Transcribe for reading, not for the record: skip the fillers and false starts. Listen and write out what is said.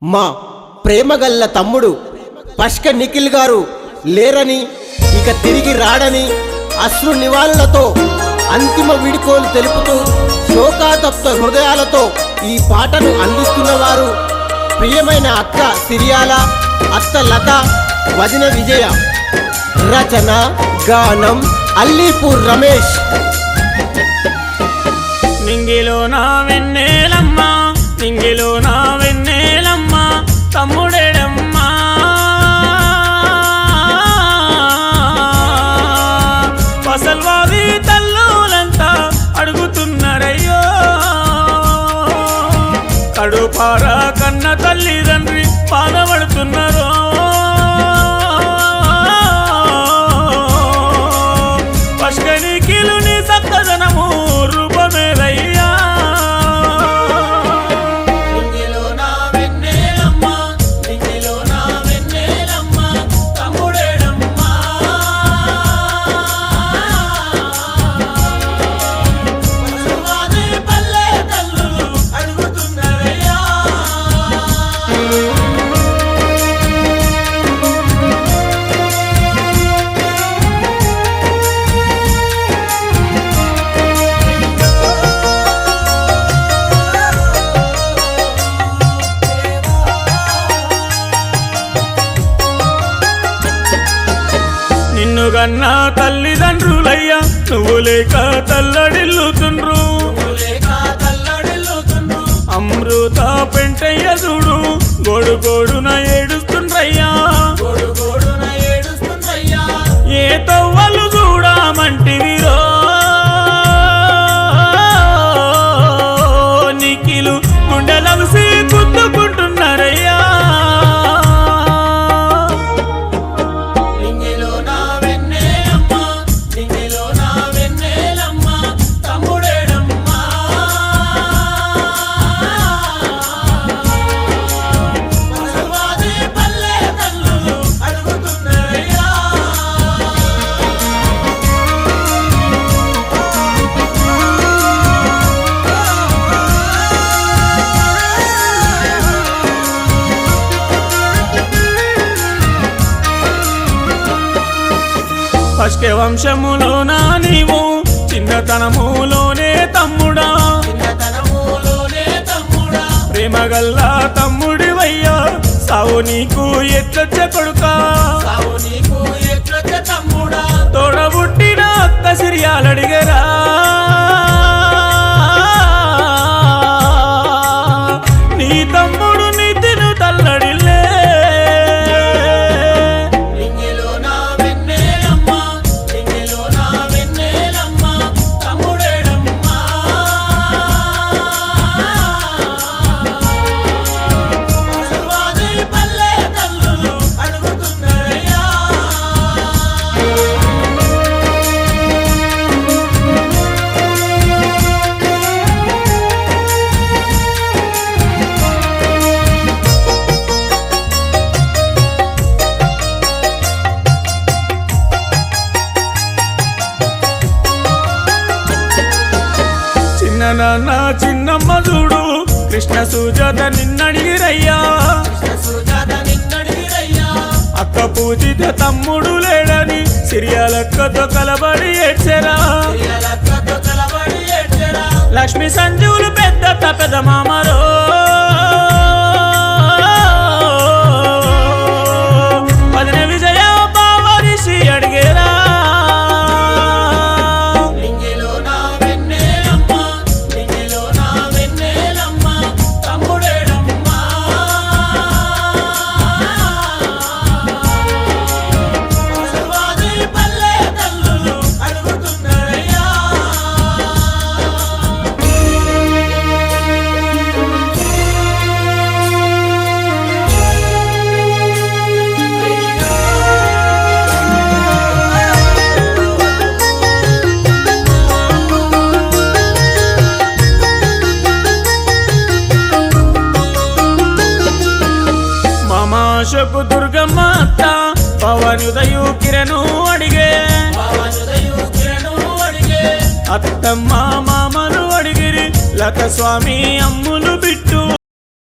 మా ప్రేమగల్ల తమ్ముడు పష్క నిఖిల్ గారు లేరని, ఇక తిరిగి రాడని అశ్రు నివాళులతో అంతిమ వీడ్కోలు తెలుపుతూ శోకాతప్త హృదయాలతో ఈ పాటను అందిస్తున్నవారు ప్రియమైన అక్క సిరియాల, అత్త లత, వదిన విజయ. రచన గానం అల్లీపూర్ రమేష్. నింగిలో నా వెన్నెలమ్మ, నింగిలో నా వెన్నెలమ్మ, తమ్ముడేడమ్మా పసల్వాది తల్లులంతా అడుగుతున్నారయ్యో, కడుపార కన్న తల్లిదండ్రి బాధపడుతున్నారు. పష్కనికిలు నీ సక్కదనము రూపమేదయ్యా. నింగిలో నా వెన్నెలమ్మ, నింగిలో నా వెన్నెలమ్మ, తమ్ముడేడమ్మా పశువాది పల్లె తల్లులు అడుగుతున్నారయ్యా. నిన్ను గన్నా తల్లిదండ్రులయ్యా, నువ్వు లేక తల్లడిల్లుతుండ్రు. అమృత పెంటయ్య చూడు గోడు గోడున ఏడుస్తుండ్రయ్యా. ఏ తవ్వలు చూడమంటివిరో నిఖిలు గుండెలవసి గుద్దుకుంటున్నారయ్యా. పష్క వంశములోనా నీవు చిన్నతనములోనే తమ్ముడా, ప్రేమగల్ల తమ్ముడివయ్యా, సావు నీకు ఎట్లొచ్చ కొడుకా, తోడబుట్టిన అత్త సిరియాలడిగరా. నీ తమ్ముడు నితిను తల్లడిల్లే. నాన్న చిన్నమ్మ చూడు కృష్ణ సుజాత నిన్నడిగిరయ్యా. అక్క పూజిత తమ్ముడు లేడని సిరియాలక్కతో కలబడి ఏడ్చెరా. లక్ష్మి సంజువులు పెద్ద పెద్ద మామరో, వదిన విజయ బావరిసి అడిగేరా. మామాశకు దుర్గమ్మ అత్త పవనుదయు కిరణు అడిగే, అత్తమ్మ మామను అడిగిరి లత స్వామి అమ్ములు బిట్టు.